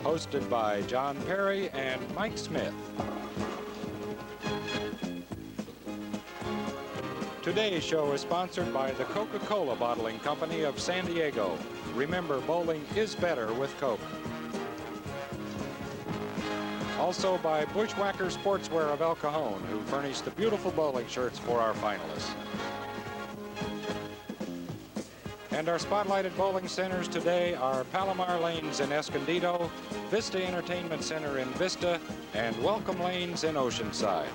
Hosted by John Perry and Mike Smith. Today's show is sponsored by the Coca-Cola Bottling Company of San Diego. Remember, bowling is better with Coke. Also by Bushwakker Sportswear of El Cajon, who furnished the beautiful bowling shirts for our finalists. And our spotlighted bowling centers today are Palomar Lanes in Escondido, Vista Entertainment Center in Vista, and Welcome Lanes in Oceanside.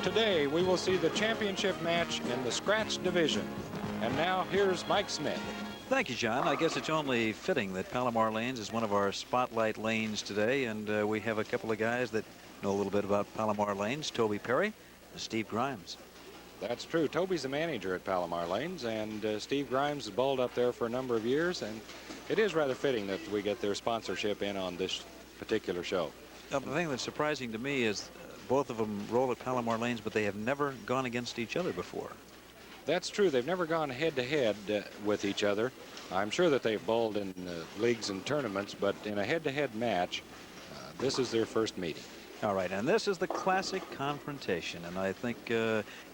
Today, we will see the championship match in the scratch division. And now, here's Mike Smith. Thank you, John. I guess it's only fitting that Palomar Lanes is one of our spotlight lanes today, and we have a couple of guys that know a little bit about Palomar Lanes, Toby Perry and Steve Grimes. That's true. Toby's the manager at Palomar Lanes, and Steve Grimes has bowled up there for a number of years, and it is rather fitting that we get their sponsorship in on this particular show. Now, the thing that's surprising to me is both of them roll at Palomar Lanes, but they have never gone against each other before. That's true. They've never gone head-to-head with each other. I'm sure that they've bowled in leagues and tournaments, but in a head-to-head match, this is their first meeting. All right, and this is the classic confrontation, and I think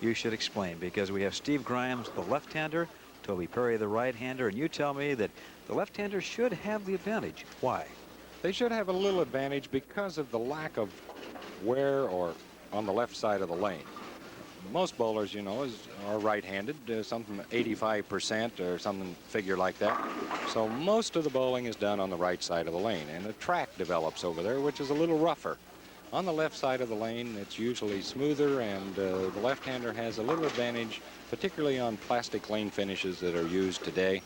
you should explain, because we have Steve Grimes, the left-hander, Toby Perry, the right-hander, and you tell me that the left-hander should have the advantage. Why? They should have a little advantage because of the lack of wear or on the left side of the lane. Most bowlers, you know, are right-handed, something 85% or something figure like that. So most of the bowling is done on the right side of the lane, and a track develops over there, which is a little rougher. On the left side of the lane, it's usually smoother, and the left-hander has a little advantage, particularly on plastic lane finishes that are used today,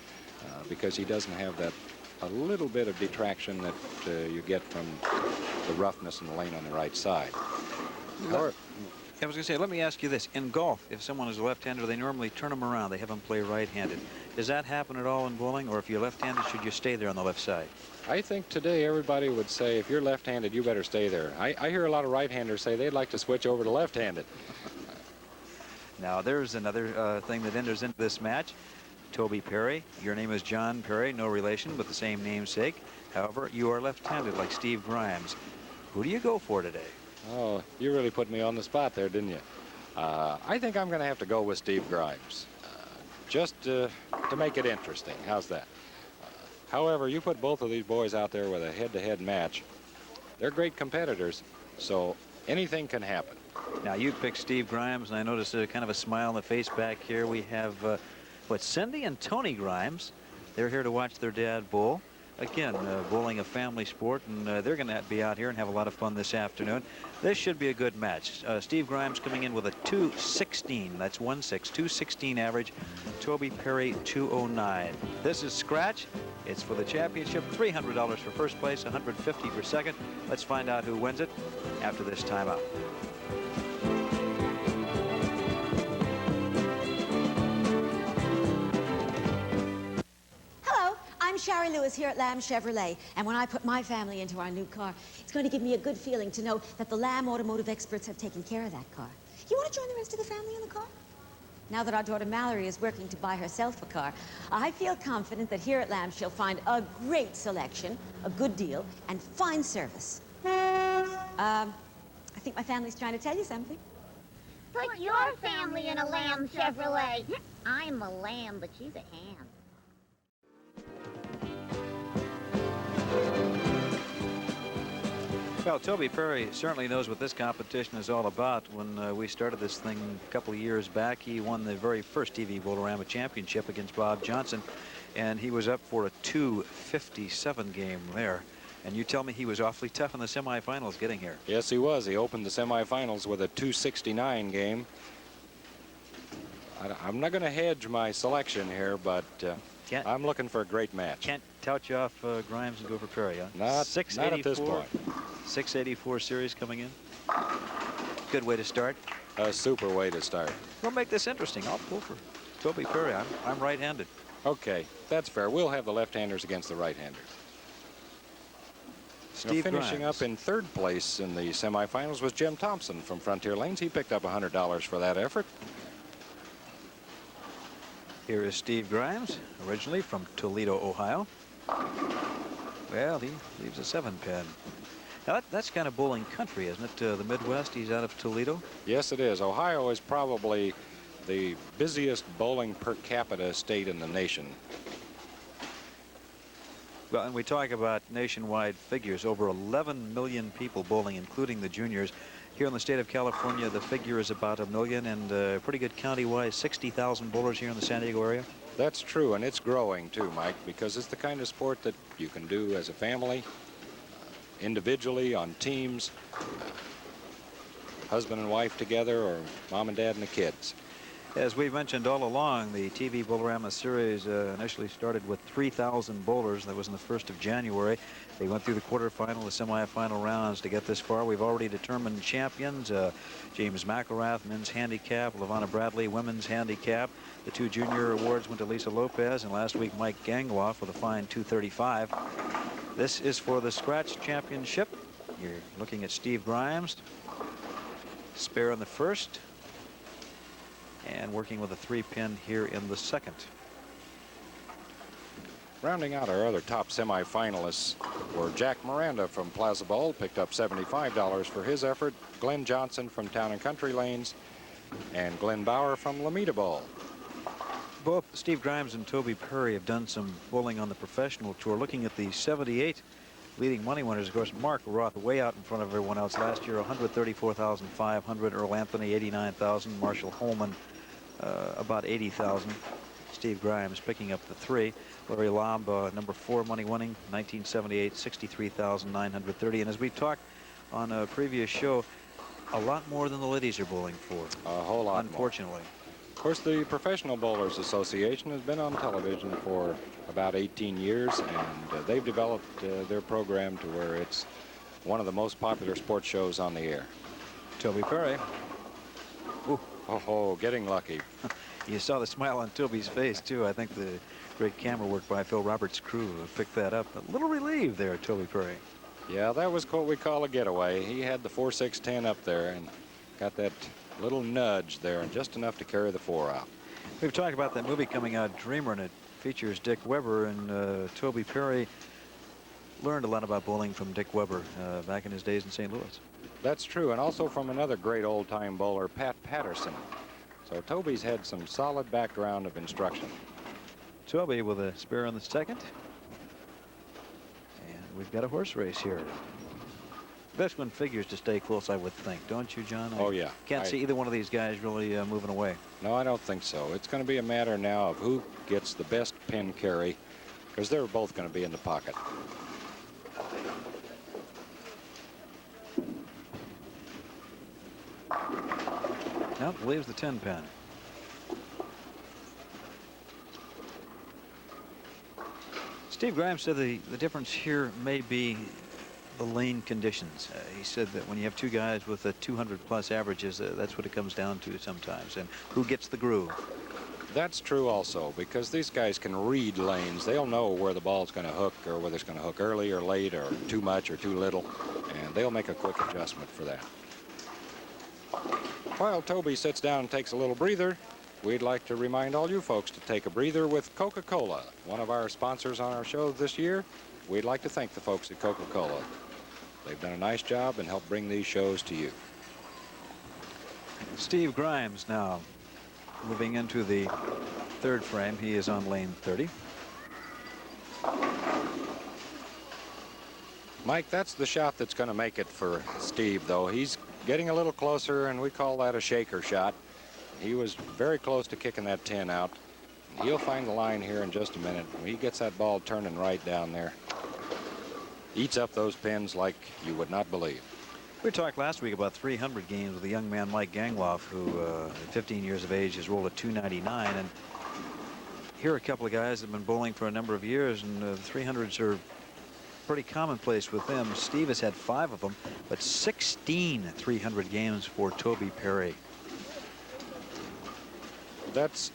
because he doesn't have that a little bit of detraction that you get from the roughness in the lane on the right side. However, I was going to say, let me ask you this. In golf, if someone is a left-hander, they normally turn them around. They have them play right-handed. Does that happen at all in bowling, or if you're left-handed, should you stay there on the left side? I think today everybody would say, if you're left-handed, you better stay there. I hear a lot of right-handers say they'd like to switch over to left-handed. Now, there's another thing that enters into this match. Toby Perry, your name is John Perry, no relation, but the same namesake. However, you are left-handed like Steve Grimes. Who do you go for today? Oh, you really put me on the spot there, didn't you? I think I'm going to have to go with Steve Grimes, just to make it interesting. How's that? However, you put both of these boys out there with a head-to-head match. They're great competitors, so anything can happen. Now, you picked Steve Grimes, and I noticed kind of a smile on the face back here. We have, Cindy and Tony Grimes. They're here to watch their dad bowl. Again, bowling a family sport, and they're going to be out here and have a lot of fun this afternoon. This should be a good match. Steve Grimes coming in with a 216. That's 1-6, 216 average. Toby Perry, 209. This is scratch. It's for the championship. $300 for first place, $150 for second. Let's find out who wins it after this timeout. I'm Shari Lewis here at Lamb Chevrolet, and when I put my family into our new car, it's going to give me a good feeling to know that the Lamb automotive experts have taken care of that car. You want to join the rest of the family in the car? Now that our daughter Mallory is working to buy herself a car, I feel confident that here at Lamb she'll find a great selection, a good deal, and fine service. I think my family's trying to tell you something. Put your family in a Lamb Chevrolet. I'm a lamb, but she's a ham. Well, Toby Perry certainly knows what this competition is all about. When we started this thing a couple of years back, he won the very first TV Bowlarama championship against Bob Johnson, and he was up for a 257 game there. And you tell me he was awfully tough in the semifinals getting here. Yes, he was. He opened the semifinals with a 269 game. I'm not going to hedge my selection here, but I'm looking for a great match. Can't tout you off Grimes and go for Perry, huh? Not at this point. 684 series coming in. Good way to start. A super way to start. We'll make this interesting. I'll pull for Toby Perry. I'm right-handed. Okay, that's fair. We'll have the left-handers against the right-handers. Steve finishing Grimes. up in third place in the semifinals was Jim Thompson from Frontier Lanes. He picked up $100 for that effort. Here is Steve Grimes, originally from Toledo, Ohio. Well, he leaves a 7-pin. Now that's kind of bowling country, isn't it? The Midwest. He's out of Toledo. Yes, it is. Ohio is probably the busiest bowling per capita state in the nation. Well, and we talk about nationwide figures. Over 11 million people bowling, including the juniors. Here in the state of California, the figure is about 1 million, and pretty good county-wise, 60,000 bowlers here in the San Diego area. That's true, and it's growing too, Mike, because it's the kind of sport that you can do as a family, individually, on teams, husband and wife together, or mom and dad and the kids. As we've mentioned all along, the TV Bowlarama series initially started with 3,000 bowlers. That was on the 1st of January. They went through the quarterfinal, the semifinal rounds to get this far. We've already determined champions. James McElrath, men's handicap. LaVonna Bradley, women's handicap. The 2 junior awards went to Lisa Lopez, and last week Mike Gangloff with a fine 235. This is for the scratch championship. You're looking at Steve Grimes. Spare in the first. And working with a 3-pin here in the second. Rounding out our other top semifinalists were Jack Miranda from Plaza Bowl, picked up $75 for his effort. Glenn Johnson from Town and Country Lanes, and Glenn Bauer from Lomita Bowl. Both Steve Grimes and Toby Perry have done some bowling on the professional tour. Looking at the 78 leading money winners, of course, Mark Roth way out in front of everyone else last year, 134,500. Earl Anthony, 89,000. Marshall Holman, about 80,000. Steve Grimes picking up the 3. Larry Lobb, number 4 money winning, 1978, 63,930. And as we talked on a previous show, a lot more than the ladies are bowling for. A whole lot unfortunately. More. Of course, the Professional Bowlers Association has been on television for about 18 years, and they've developed their program to where it's one of the most popular sports shows on the air. Toby Perry. Ooh. Oh, getting lucky. You saw the smile on Toby's face, too. I think the great camera work by Phil Roberts' crew picked that up. A little relieved there, Toby Perry. Yeah, that was what we call a getaway. He had the 4-6-10 up there and got that little nudge there, and just enough to carry the 4 out. We've talked about that movie coming out, Dreamer, and it features Dick Weber, and Toby Perry learned a lot about bowling from Dick Weber back in his days in St. Louis. That's true, and also from another great old-time bowler, Pat Patterson. So Toby's had some solid background of instruction. Toby with a spare on the second. And we've got a horse race here. Best one figures to stay close, I would think. Don't you, John? Oh, yeah. Can't see either one of these guys really moving away. No, I don't think so. It's going to be a matter now of who gets the best pin carry, because they're both going to be in the pocket. Nope, leaves the 10-pin. Steve Grimes said the difference here may be the lane conditions. He said that when you have 2 guys with 200+ averages, that's what it comes down to sometimes, and who gets the groove. That's true also, because these guys can read lanes. They'll know where the ball's going to hook, or whether it's going to hook early or late, or too much or too little, and they'll make a quick adjustment for that. While Toby sits down and takes a little breather, we'd like to remind all you folks to take a breather with Coca-Cola, one of our sponsors on our show this year. We'd like to thank the folks at Coca-Cola. They've done a nice job and helped bring these shows to you. Steve Grimes now moving into the 3rd frame. He is on lane 30. Mike, that's the shot that's going to make it for Steve, though. He's getting a little closer, and we call that a shaker shot. He was very close to kicking that 10 out. He'll find the line here in just a minute. When he gets that ball turning right down there, eats up those pins like you would not believe. We talked last week about 300 games with a young man, Mike Gangloff, who at 15 years of age has rolled a 299. And here are a couple of guys that have been bowling for a number of years, and 300s are pretty commonplace with them. Steve has had 5 of them, but 16 300 games for Toby Perry. That's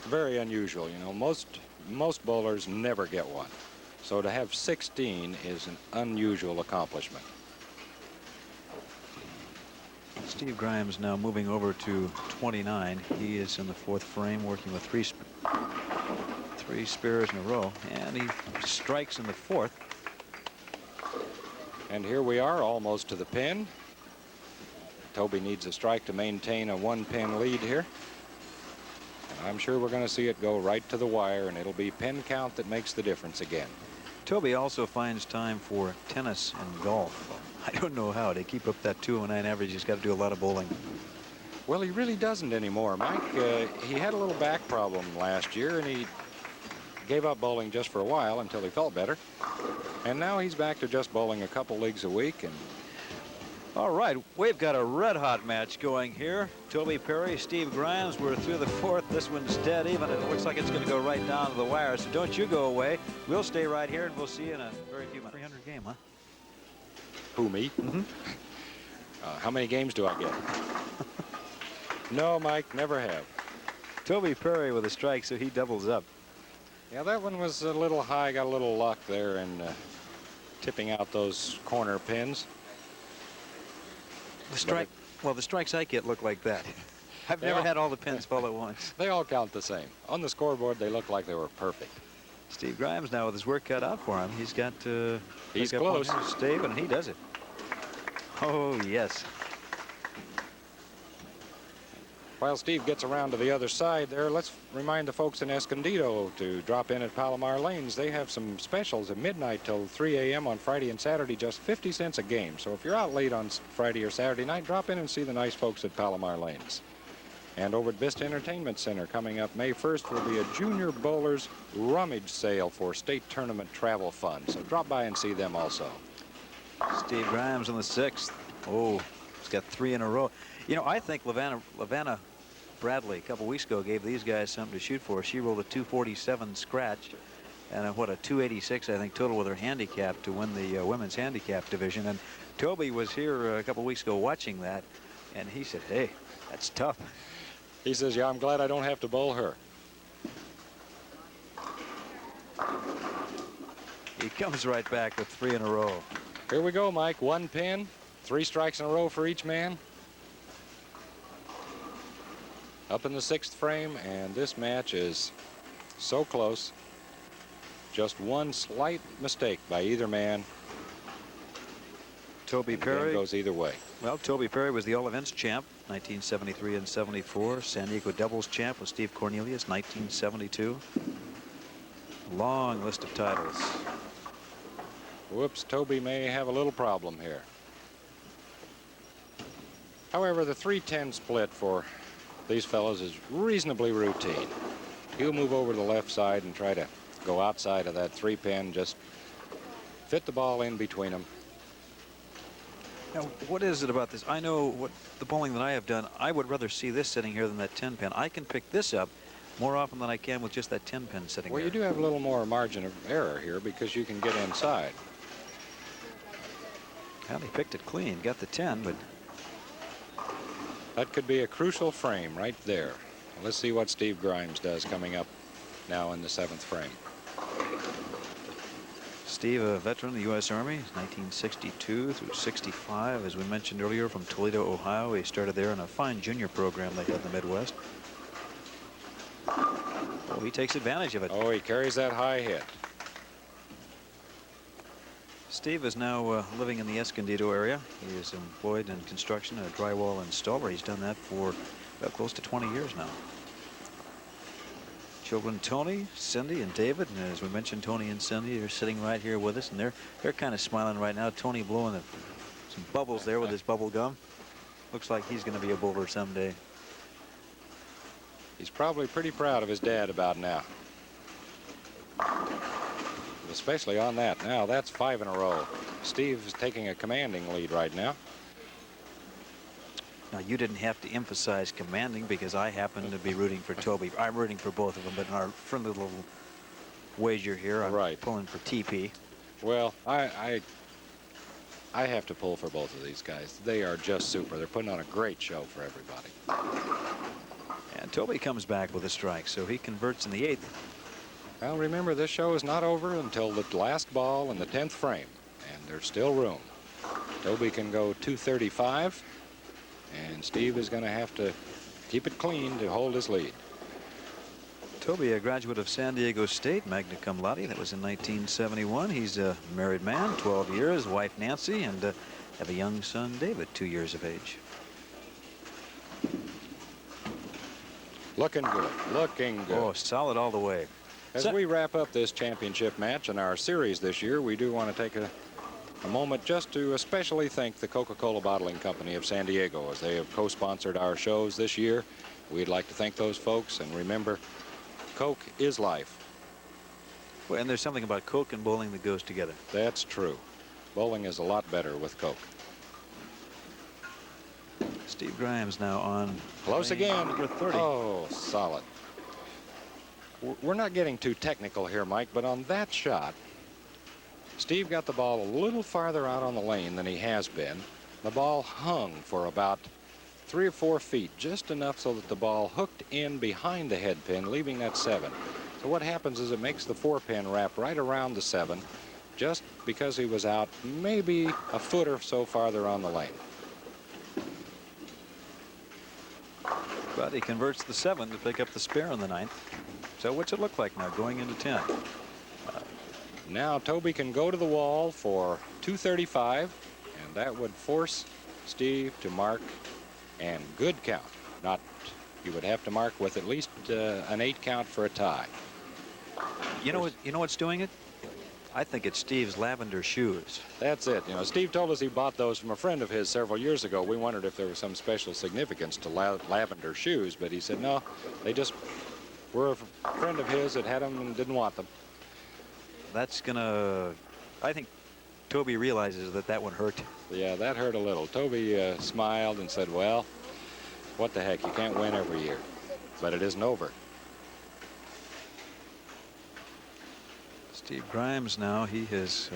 very unusual. You know, most bowlers never get one. So to have 16 is an unusual accomplishment. Steve Grimes now moving over to 29. He is in the 4th frame, working with 3 3 spares in a row, and he strikes in the 4th. And here we are, almost to the pin. Toby needs a strike to maintain a 1-pin lead here. And I'm sure we're going to see it go right to the wire, and it'll be pin count that makes the difference again. Toby also finds time for tennis and golf. I don't know how. To keep up that 209 average, he's got to do a lot of bowling. Well, he really doesn't anymore, Mike. He had a little back problem last year, and he gave up bowling just for a while until he felt better. And now he's back to just bowling a couple leagues a week. And all right, we've got a red-hot match going here. Toby Perry, Steve Grimes. We're through the 4th. This one's dead even. It looks like it's going to go right down to the wire. So don't you go away. We'll stay right here, and we'll see you in a very few minutes. 300 game, huh? who, me? Mm-hmm. How many games do I get? No, Mike, never have. Toby Perry with a strike, so he doubles up. Yeah, that one was a little high. Got a little luck there in tipping out those corner pins. The strike, well, the strikes I get look like that. I've never had all the pins fall at once. They all count the same. On the scoreboard, they look like they were perfect. Steve Grimes now with his work cut out for him. He's got he's up close. on his stave, and he does it. Oh, yes. While Steve gets around to the other side there, let's remind the folks in Escondido to drop in at Palomar Lanes. They have some specials at midnight till 3 a.m. on Friday and Saturday, just 50 cents a game. So if you're out late on Friday or Saturday night, drop in and see the nice folks at Palomar Lanes. And over at Vista Entertainment Center, coming up May 1st, will be a Junior Bowlers rummage sale for state tournament travel funds. So drop by and see them also. Steve Grimes on the 6th. Oh, he's got 3 in a row. You know, I think Lavanna Bradley a couple weeks ago gave these guys something to shoot for. She rolled a 247 scratch and a 286, I think, total with her handicap to win the women's handicap division. And Toby was here a couple weeks ago watching that, and he said, hey, that's tough. He says, yeah, I'm glad I don't have to bowl her. He comes right back with 3 in a row. Here we go, Mike. 1 pin, 3 strikes in a row for each man. Up in the 6th frame, and this match is so close. Just one slight mistake by either man. Toby Perry goes either way. Well, Toby Perry was the all-events champ, 1973 and 74. San Diego doubles champ with Steve Cornelius, 1972. Long list of titles. Whoops, Toby may have a little problem here. However, the 3-10 split for these fellows is reasonably routine. He'll move over to the left side and try to go outside of that 3-pin, just fit the ball in between them. Now, what is it about this? I know what the bowling that I have done. I would rather see this sitting here than that 10-pin. I can pick this up more often than I can with just that 10-pin sitting Well, there. you do have a little more margin of error here because you can get inside. Well, he picked it clean, got the 10, but that could be a crucial frame right there. Let's see what Steve Grimes does coming up now in the 7th frame. Steve, a veteran of the U.S. Army, 1962 through 65, as we mentioned earlier, from Toledo, Ohio. He started there in a fine junior program they had in the Midwest. Oh, he takes advantage of it. Oh, he carries that high hit. Steve is now living in the Escondido area. He is employed in construction, a drywall installer. He's done that for close to 20 years now. Children Tony, Cindy, and David, and as we mentioned, Tony and Cindy are sitting right here with us, and they're kind of smiling right now. Tony blowing some bubbles there with his bubble gum. Looks like he's going to be a bowler someday. He's probably pretty proud of his dad about now. Especially on that. Now that's 5 in a row. Steve is taking a commanding lead right now. Now, you didn't have to emphasize commanding because I happen to be rooting for Toby. I'm rooting for both of them, but in our friendly little wager here, I'm pulling for TP. Well, I have to pull for both of these guys. They are just super. They're putting on a great show for everybody. And Toby comes back with a strike, so he converts in the 8th. Well, remember, this show is not over until the last ball in the 10th frame, and there's still room. Toby can go 235. And Steve is going to have to keep it clean to hold his lead. Toby, a graduate of San Diego State, magna cum laude. That was in 1971. He's a married man, 12 years, wife Nancy, and have a young son, David, 2 years of age. Looking good. Looking good. Oh, solid all the way. As we wrap up this championship match in our series this year, we do want to take a moment just to especially thank the Coca-Cola Bottling Company of San Diego, as they have co-sponsored our shows this year. We'd like to thank those folks, and remember, Coke is life. Well, and there's something about Coke and bowling that goes together. That's true. Bowling is a lot better with Coke. Steve Grimes now on Close again. number 30. Oh, solid. We're not getting too technical here, Mike, but on that shot, Steve got the ball a little farther out on the lane than he has been. The ball hung for about 3 or 4 feet, just enough so that the ball hooked in behind the head pin, leaving that 7. So what happens is it makes the 4-pin wrap right around the 7, just because he was out maybe a foot or so farther on the lane. But he converts the 7 to pick up the spare in the 9th. So what's it look like now going into 10? Now Toby can go to the wall for 235, and that would force Steve to mark and good count. Not, you would have to mark with at least an 8 count for a tie. You know what's doing it? I think it's Steve's lavender shoes. That's it. You know, Steve told us he bought those from a friend of his several years ago. We wondered if there was some special significance to lavender shoes, but he said no, they just were a friend of his that had them and didn't want them. That's gonna, I think Toby realizes that one hurt. Yeah, that hurt a little. Toby smiled and said, well, what the heck, you can't win every year. But it isn't over. Steve Grimes now, he has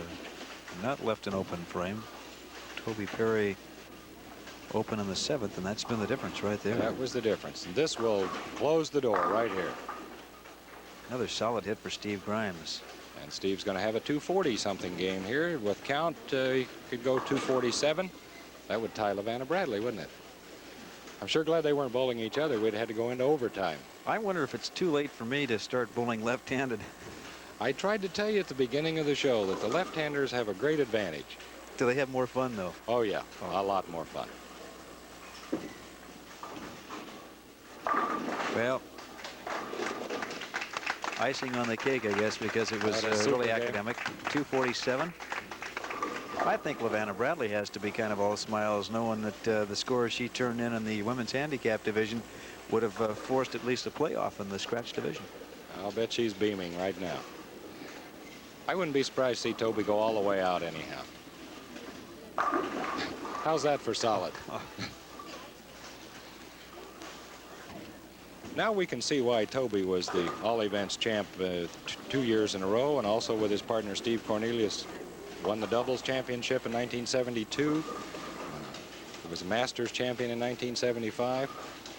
not left an open frame. Toby Perry open in the 7th, and that's been the difference right there. That was the difference. And this will close the door right here. Another solid hit for Steve Grimes. And Steve's going to have a 240-something game here. With count, he could go 247. That would tie LaVanna Bradley, wouldn't it? I'm sure glad they weren't bowling each other. We'd have had to go into overtime. I wonder if it's too late for me to start bowling left-handed. I tried to tell you at the beginning of the show that the left-handers have a great advantage. Do they have more fun, though? Oh, yeah. A lot more fun. Well, icing on the cake, I guess, because it was really academic. 247. I think LaVanna Bradley has to be kind of all smiles, knowing that the scores she turned in the women's handicap division would have forced at least a playoff in the scratch division. I'll bet she's beaming right now. I wouldn't be surprised to see Toby go all the way out anyhow. How's that for solid? Now we can see why Toby was the all events champ 2 years in a row, and also with his partner Steve Cornelius won the doubles championship in 1972. He was a Masters champion in 1975.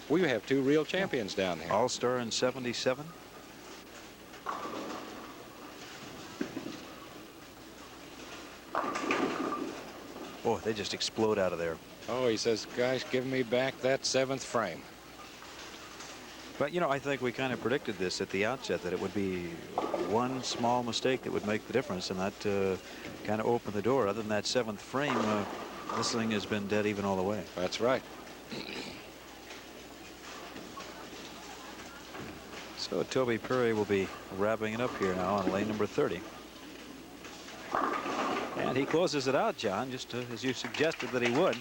We have 2 real champions down here. All-Star in 77. Oh, they just explode out of there. Oh, he says, guys, give me back that 7th frame. But, you know, I think we kind of predicted this at the outset, that it would be one small mistake that would make the difference, and that kind of opened the door. Other than that 7th frame, this thing has been dead even all the way. That's right. So Toby Perry will be wrapping it up here now on lane number 30. And he closes it out, John, just as you suggested that he would,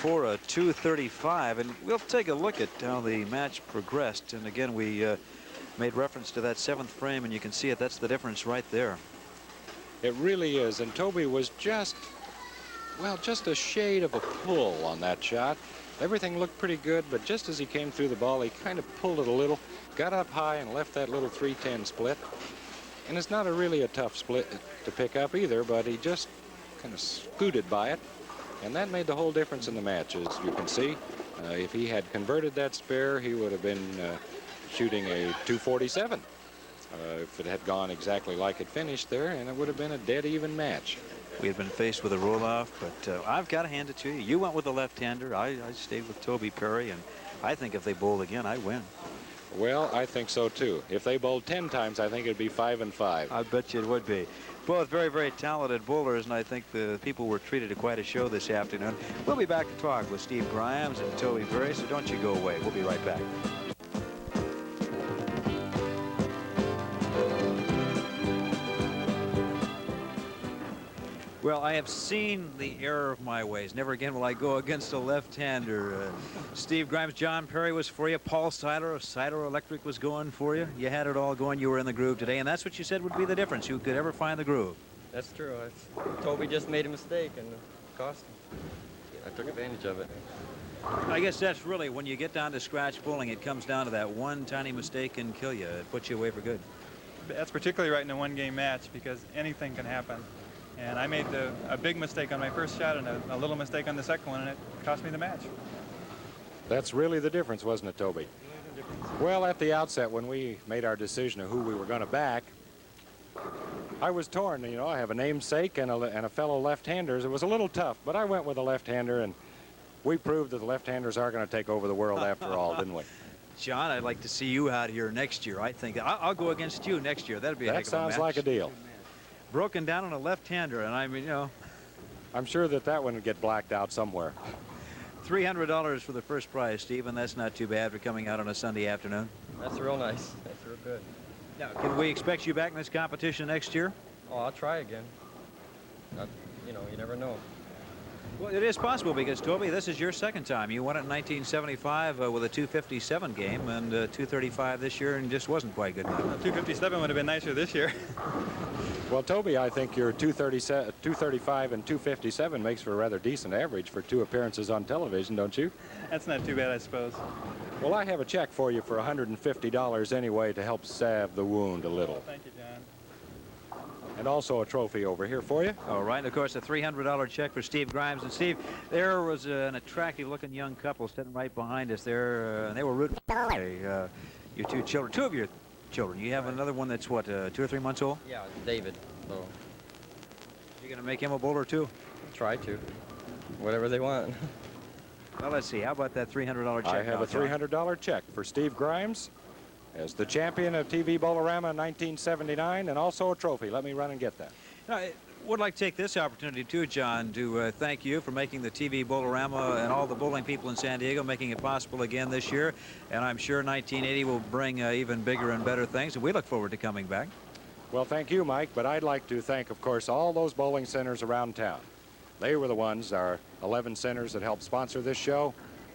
for a 235. And we'll take a look at how the match progressed. And again, we made reference to that 7th frame, and you can see it. That's the difference right there. It really is. And Toby was just, well, just a shade of a pull on that shot. Everything looked pretty good, but just as he came through the ball, he kind of pulled it a little, got up high and left that little 310 split. And it's not really a tough split to pick up either, but he just kind of scooted by it. And that made the whole difference in the match, as you can see. If he had converted that spare, he would have been shooting a 247. If it had gone exactly like it finished there, and it would have been a dead even match. We had been faced with a roll-off, but I've got to hand it to you. You went with the left-hander. I stayed with Toby Perry, and I think if they bowled again, I'd win. Well, I think so too. If they bowled 10 times, I think it'd be 5 and 5. I bet you it would be. Both very, very talented bowlers, and I think the people were treated to quite a show this afternoon. We'll be back to talk with Steve Grimes and Toby Berry, so don't you go away. We'll be right back. Well, I have seen the error of my ways. Never again will I go against a left-hander. Steve Grimes, John Perry was for you. Paul Siler of Siler Electric was going for you. You had it all going. You were in the groove today, and that's what you said would be the difference. Who could ever find the groove? That's true. Toby just made a mistake, and it cost him. I took advantage of it. I guess that's really, when you get down to scratch bowling, it comes down to that one tiny mistake can kill you. It puts you away for good. That's particularly right in a one-game match because anything can happen. And I made a big mistake on my first shot and a little mistake on the second one, and it cost me the match. That's really the difference, wasn't it, Toby? Well, at the outset, when we made our decision of who we were going to back, I was torn. You know, I have a namesake and a fellow left-hander. It was a little tough, but I went with a left-hander, and we proved that the left-handers are going to take over the world after all, didn't we? John, I'd like to see you out here next year. I think I'll go against you next year. That'd be a heck of a match. That sounds like a deal. Broken down on a left-hander, and I mean, you know. I'm sure that one would get blacked out somewhere. $300 for the first prize, Steve, and that's not too bad for coming out on a Sunday afternoon. That's real nice. That's real good. Now, can we expect you back in this competition next year? Oh, I'll try again. You know, you never know. Well, it is possible because, Toby, this is your second time. You won it in 1975 with a 257 game and 235 this year, and just wasn't quite good enough. 257 would have been nicer this year. Well, Toby, I think your 235 and 257 makes for a rather decent average for 2 appearances on television, don't you? That's not too bad, I suppose. Well, I have a check for you for $150 anyway to help salve the wound a little. Oh, thank you, John. And also a trophy over here for you. All right, and of course, a $300 check for Steve Grimes. And Steve, there was an attractive-looking young couple sitting right behind us there, and they were rooting for your 2 children, 2 of your children. You have another one that's, what, 2 or 3 months old? Yeah, David. So You're going to make him a bowler, too? try to. Whatever they want. Well, let's see. How about that $300 check? I have a $300 check for Steve Grimes as the champion of TV Bowlarama in 1979, and also a trophy. Let me run and get that. I would like to take this opportunity, too, John, to thank you for making the TV Bowlarama and all the bowling people in San Diego, making it possible again this year. And I'm sure 1980 will bring even bigger and better things, and we look forward to coming back. Well, thank you, Mike, but I'd like to thank, of course, all those bowling centers around town. They were the ones, our 11 centers, that helped sponsor this show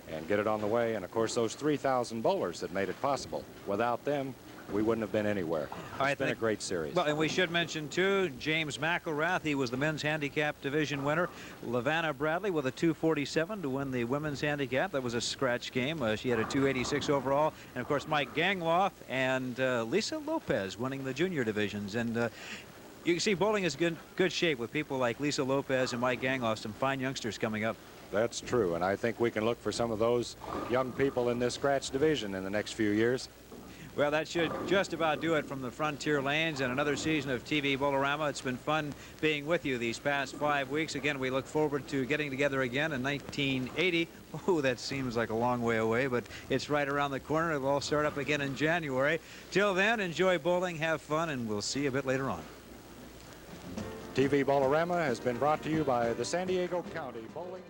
and get it on the way, and of course those 3,000 bowlers that made it possible. Without them, we wouldn't have been anywhere. It's been a great series. Well, and we should mention, too, James McElrath. He was the men's handicap division winner. Lavanna Bradley with a 247 to win the women's handicap. That was a scratch game. She had a 286 overall. And, of course, Mike Gangloff and Lisa Lopez winning the junior divisions. And you can see bowling is good shape with people like Lisa Lopez and Mike Gangloff, some fine youngsters coming up. That's true, and I think we can look for some of those young people in this scratch division in the next few years. Well, that should just about do it from the Frontier Lanes and another season of TV Bowlarama. It's been fun being with you these past 5 weeks. Again, we look forward to getting together again in 1980. Oh, that seems like a long way away, but it's right around the corner. It'll all start up again in January. Till then, enjoy bowling, have fun, and we'll see you a bit later on. TV Bowlarama has been brought to you by the San Diego County Bowling